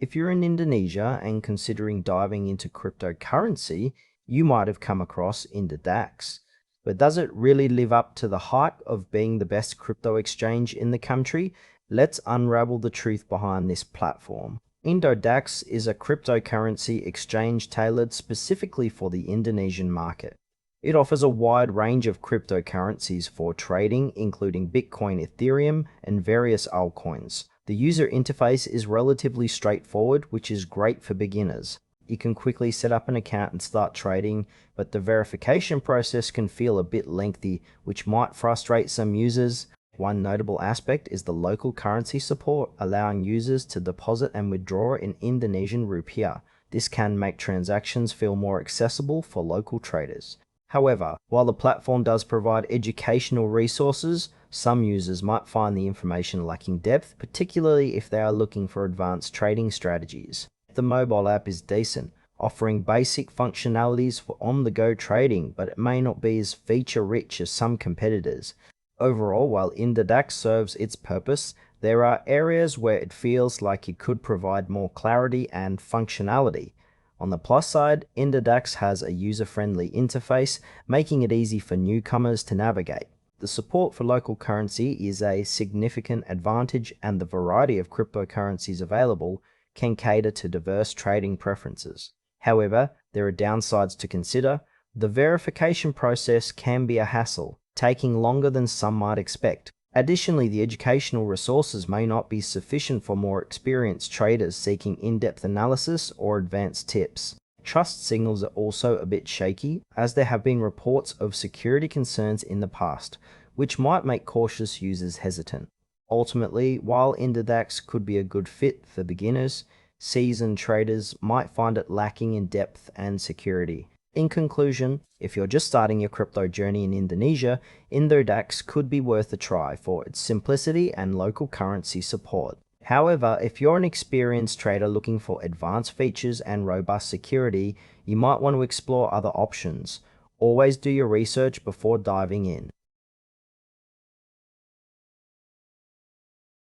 If you're in Indonesia and considering diving into cryptocurrency, you might have come across Indodax. But does it really live up to the hype of being the best crypto exchange in the country? Let's unravel the truth behind this platform. Indodax is a cryptocurrency exchange tailored specifically for the Indonesian market. It offers a wide range of cryptocurrencies for trading, including Bitcoin, Ethereum, and various altcoins. The user interface is relatively straightforward, which is great for beginners. You can quickly set up an account and start trading, but the verification process can feel a bit lengthy, which might frustrate some users. One notable aspect is the local currency support, allowing users to deposit and withdraw in Indonesian rupiah. This can make transactions feel more accessible for local traders. However, while the platform does provide educational resources, some users might find the information lacking depth, particularly if they are looking for advanced trading strategies. The mobile app is decent, offering basic functionalities for on-the-go trading, but it may not be as feature-rich as some competitors. Overall, while Indodax serves its purpose, there are areas where it feels like it could provide more clarity and functionality. On the plus side, Indodax has a user-friendly interface, making it easy for newcomers to navigate. The support for local currency is a significant advantage, and the variety of cryptocurrencies available can cater to diverse trading preferences. However, there are downsides to consider. The verification process can be a hassle, taking longer than some might expect. Additionally, the educational resources may not be sufficient for more experienced traders seeking in-depth analysis or advanced tips. Trust signals are also a bit shaky, as there have been reports of security concerns in the past, which might make cautious users hesitant. Ultimately, while Indodax could be a good fit for beginners, seasoned traders might find it lacking in depth and security. In conclusion, if you're just starting your crypto journey in Indonesia, Indodax could be worth a try for its simplicity and local currency support. However, if you're an experienced trader looking for advanced features and robust security, you might want to explore other options. Always do your research before diving in.